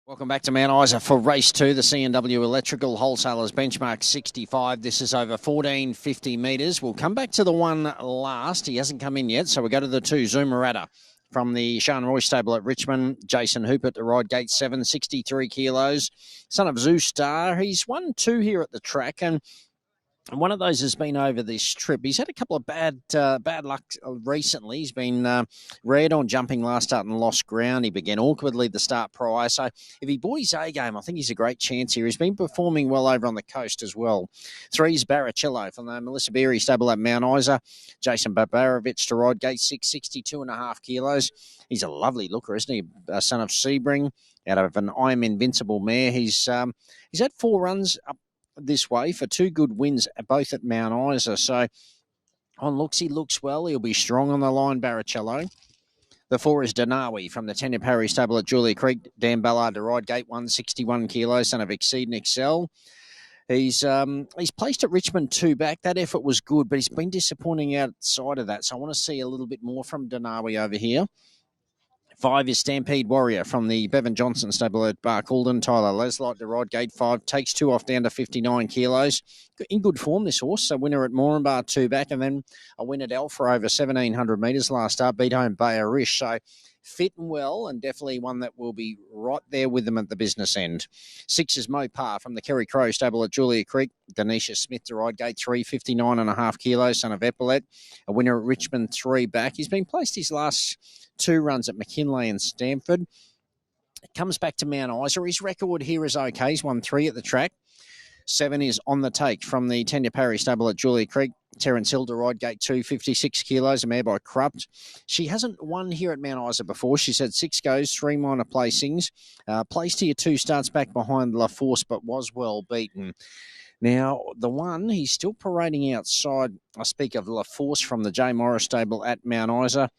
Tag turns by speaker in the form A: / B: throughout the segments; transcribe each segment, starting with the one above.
A: Welcome back to Mount Isa for race 2, the CNW Electrical Wholesalers benchmark 65. This is over 1450 metres. We'll come back to the one last. He hasn't come in yet, so we'll go to the 2, Zoomaratta from the Sean Roy stable at Richmond. Jason Hooper at the ride gate 7, 63 kilos. Son of Zoo Star. He's won 2 here at the track, and one of those has been over this trip. He's had a couple of bad luck recently. He's been red on jumping last start and lost ground. He began awkwardly the start prior. So if he bought his A game, I think he's a great chance here. He's been performing well over on the coast as well. 3's Barrichello from the Melissa Beery stable at Mount Isa. Jason Barbarovich to ride gate 6, 62.5 kilos. He's a lovely looker, isn't he? A son of Sebring out of an I'm Invincible mare. He's had 4 runs up this way for 2 good wins, both at Mount Isa. So on looks, he looks well. He'll be strong on the line, Barrichello. The 4 is Danawi from the Tanya Parry stable at Julia Creek. Dan Ballard to ride gate 1, 61 kilos, son of Exceed and Excel. He's placed at Richmond 2 back. That effort was good, but he's been disappointing outside of that. So I want to see a little bit more from Danawi over here. 5 is Stampede Warrior from the Bevan Johnson stable at Barcaldine. Tyler Leslight to ride gate 5. Takes 2 off down to 59 kilos. In good form, this horse. So winner at Moranbah 2 back, and then a win at Alpha over 1,700 metres last start. Beat home Bayerish. So fit and well, and definitely one that will be right there with them at the business end. 6 is Mopar from the Kerry Crow stable at Julia Creek. Denisha Smith to ride gate 3, 59.5 kilos, son of Epaulet. A winner at Richmond 3 back. He's been placed his last 2 runs at McKinley and Stamford. Comes back to Mount Isa. His record here is okay. He's won 3 at the track. 7 is On the Take from the Tanya Parry stable at Julia Creek. Terence Hill to ride gate 2, 56 kilos, a mare by Krupt. She hasn't won here at Mount Isa before. She's had 6 goes, 3 minor placings. Placed here 2 starts back behind La Force, but was well beaten. Now, the one, he's still parading outside. I speak of La Force from the J. Morris stable at Mount Isa.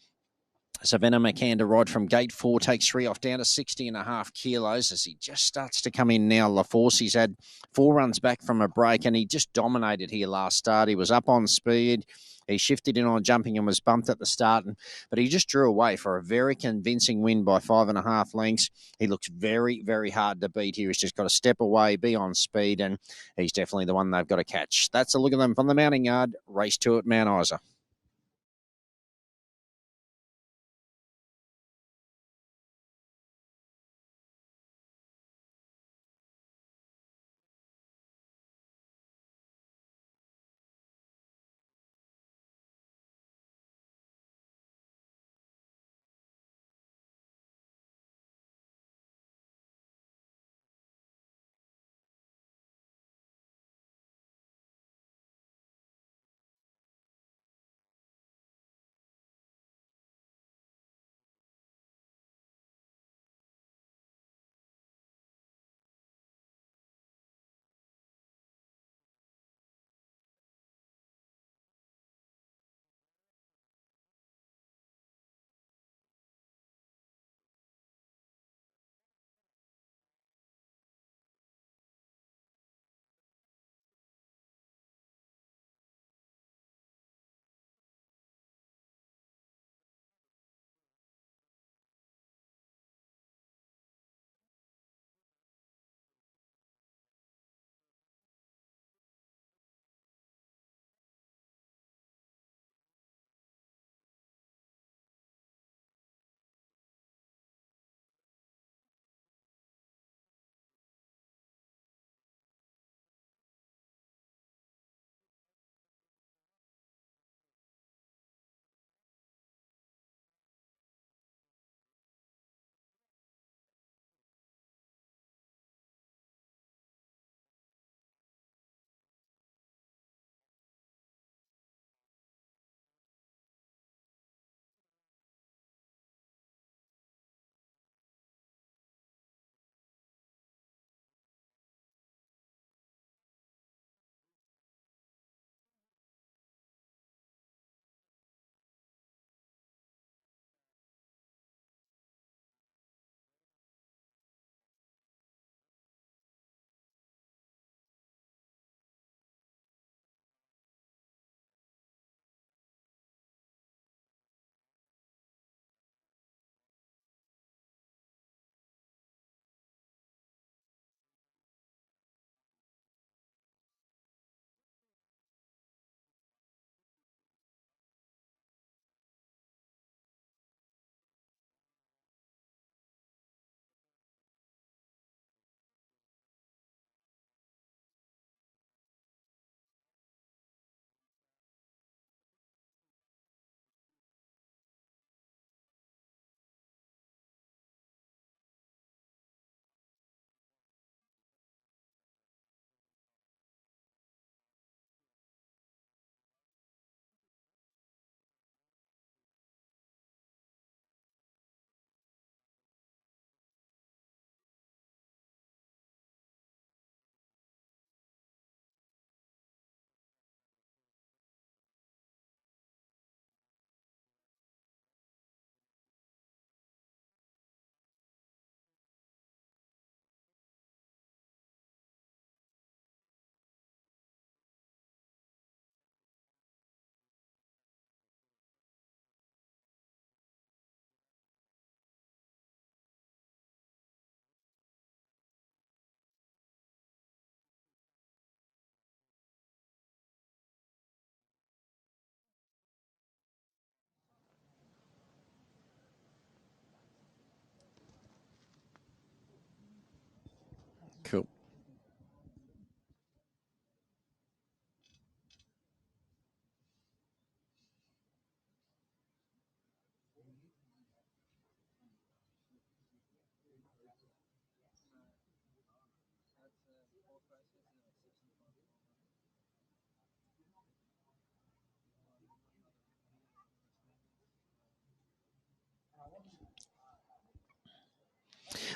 A: Savannah McCann to ride from gate 4, takes 3 off down to 60.5 kilos as he just starts to come in now. La Force, he's had 4 runs back from a break, and he just dominated here last start. He was up on speed. He shifted in on jumping and was bumped at the start, but he just drew away for a very convincing win by 5.5 lengths. He looks very, very hard to beat here. He's just got to step away, be on speed, and he's definitely the one they've got to catch. That's a look at them from the mounting yard, race 2 at Mount Isa.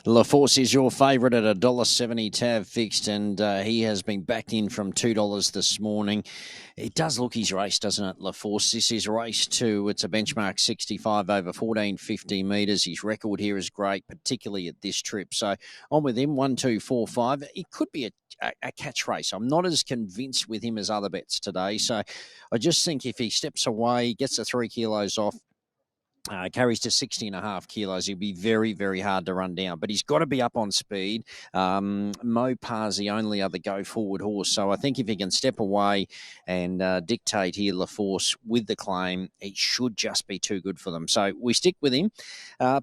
A: La Force is your favourite at $1.70 tab fixed, and he has been backed in from $2 this morning. It does look his race, doesn't it, La Force? This is race 2. It's a benchmark 65 over 1450 metres. His record here is great, particularly at this trip. So on with him, 1, 2, 4, 5. It could be a catch race. I'm not as convinced with him as other bets today. So I just think if he steps away, gets the 3 kilos off, carries to 60.5 kilos. He'll be very, very hard to run down, but he's got to be up on speed. Mopar's the only other go-forward horse, so I think if he can step away and dictate here La Force with the claim, it should just be too good for them. So we stick with him.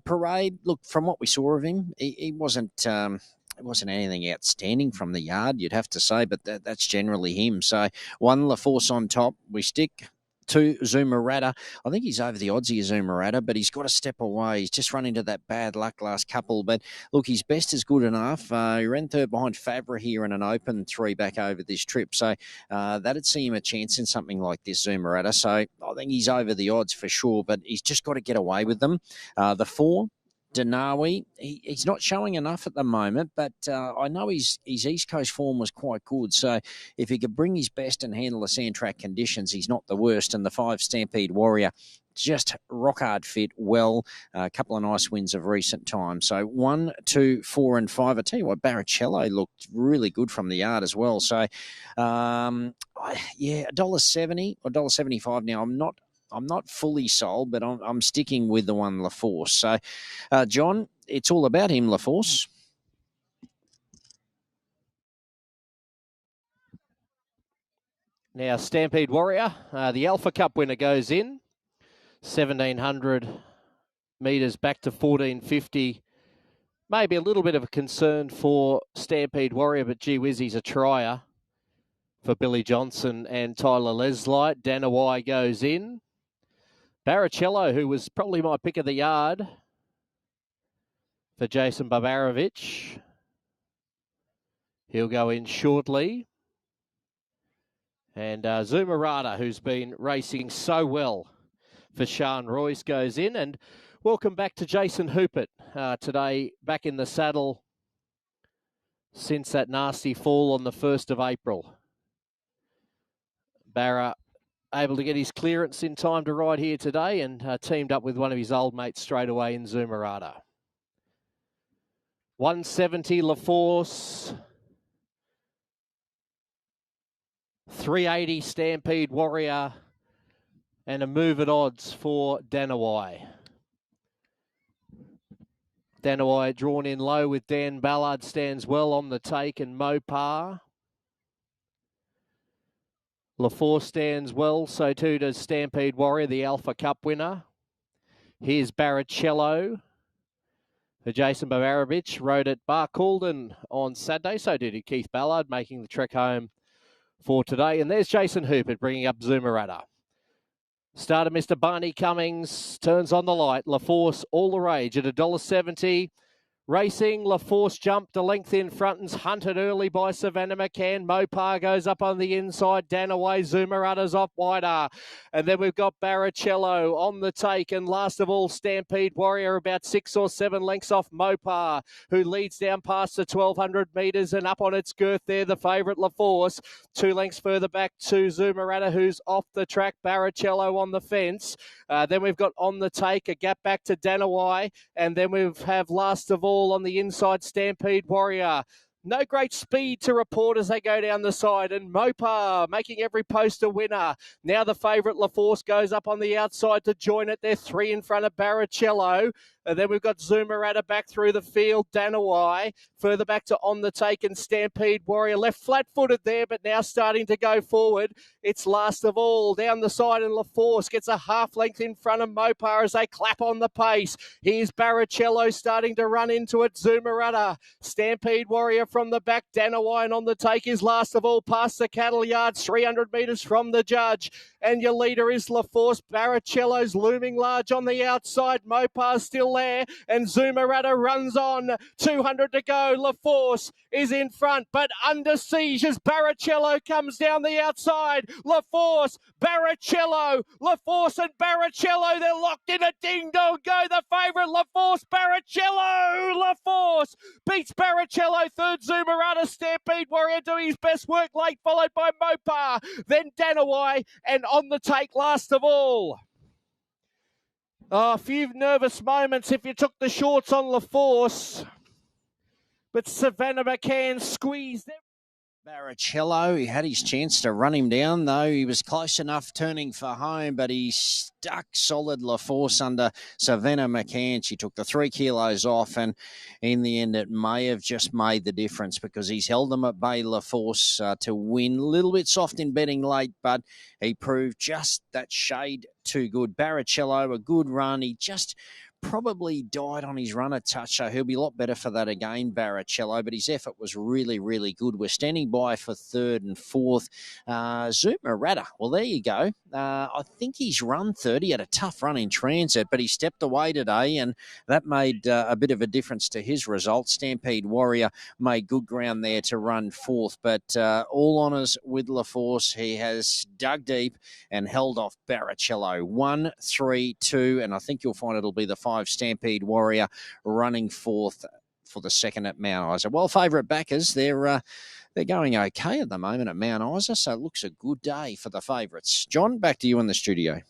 A: Parade, look, from what we saw of him, he wasn't... it wasn't anything outstanding from the yard, you'd have to say, but that's generally him. So 1, La Force on top. We stick. 2, Zoomaratta. I think he's over the odds here, Zoomaratta, but he's got to step away. He's just run into that bad luck last couple. But look, his best is good enough. He ran third behind Fabra here in an open 3 back over this trip. So that'd see him a chance in something like this, Zoomaratta. So I think he's over the odds for sure, but he's just got to get away with them. The 4, Denawi, he's not showing enough at the moment, but I know his East Coast form was quite good. So if he could bring his best and handle the sand track conditions, he's not the worst. And the 5, Stampede Warrior, just rock hard fit, well, a couple of nice wins of recent times. So 1, 2, 4, and 5. I tell you what, Barrichello looked really good from the yard as well. So, yeah, $1.70 or $1.75 now. I'm not fully sold, but I'm sticking with the 1, La Force. So, John, it's all about him, La Force.
B: Now, Stampede Warrior, the Alpha Cup winner goes in. 1,700 metres back to 1,450. Maybe a little bit of a concern for Stampede Warrior, but gee whiz, he's a trier for Billy Johnson and Tyler Leslight. Danawai goes in. Barrichello, who was probably my pick of the yard for Jason Barbarovich. He'll go in shortly. And Zoomaratta, who's been racing so well for Sean Royce, goes in. And welcome back to Jason Hoopert today, back in the saddle since that nasty fall on the 1st of April. Barra able to get his clearance in time to ride here today and teamed up with one of his old mates straight away in Zoomaratta. 170 La Force. 380 Stampede Warrior. And a move at odds for Danawai. Danawai drawn in low with Dan Ballard, stands well on the take, and Mopar. La Force stands well, so too does Stampede Warrior, the Alpha Cup winner. Here's Barrichello. Jason Barbarovich rode at Barcaldine on Saturday, so did Keith Ballard, making the trek home for today. And there's Jason Hoopert bringing up Zoomaratta. Starter Mr. Barney Cummings turns on the light. La Force all the rage at $1.70. Racing, La Force jumped a length in front and's hunted early by Savannah McCann. Mopar goes up on the inside. Danaway, Zoomaratta's off wider. And then we've got Barrichello on the take. And last of all, Stampede Warrior about 6 or 7 lengths off Mopar, who leads down past the 1,200 metres and up on its girth there, the favourite La Force. 2 lengths further back to Zoomaratta, who's off the track. Barrichello on the fence. Then we've got on the take, a gap back to Danaway. And then we have last of all on the inside, Stampede Warrior. No great speed to report as they go down the side. And Mopar making every post a winner. Now the favourite La Force goes up on the outside to join it. They're 3 in front of Barrichello. And then we've got Zoomaratta back through the field. Danawai further back to On the Take and Stampede Warrior. Left flat-footed there, but now starting to go forward. It's last of all down the side, and La Force gets a half length in front of Mopar as they clap on the pace. Here's Barrichello starting to run into it. Zoomaratta, Stampede Warrior from the back. Danawai and On the Take is last of all past the cattle yards, 300 metres from the judge. And your leader is La Force. Barrichello's looming large on the outside. Mopar still still there, and Zoomaratta runs on. 200 to go. LaForce is in front, but under siege as Barrichello comes down the outside. LaForce, Barrichello, LaForce and Barrichello, they're locked in a ding-dong go. The favourite, LaForce, Barrichello, LaForce beats Barrichello. Third, Zoomaratta, Stampede Warrior doing his best work late, followed by Mopar, then Danawai, and on the take last of all. Oh, a few nervous moments if you took the shorts on LaForce, but Savannah McCann squeezed them.
A: Barrichello, he had his chance to run him down, though. He was close enough turning for home, but he stuck solid LaForce under Savannah McCann. She took the 3 kilos off, and in the end, it may have just made the difference because he's held them at bay, LaForce, to win. A little bit soft in betting late, but he proved just that shade too good. Barrichello, a good run. He just probably died on his run a touch, so he'll be a lot better for that again, Barrichello, but his effort was really, really good. We're standing by for third and fourth. Zoomaratta, well, there you go. I think he's run 30, had a tough run in transit, but he stepped away today, and that made a bit of a difference to his result. Stampede Warrior made good ground there to run fourth, but all honours with LaForce. He has dug deep and held off Barrichello. 1, 3, 2, and I think you'll find it'll be the 5 Stampede Warrior running fourth for the second at Mount Isa. Well, favourite backers, they're going okay at the moment at Mount Isa, so it looks a good day for the favourites. John, back to you in the studio.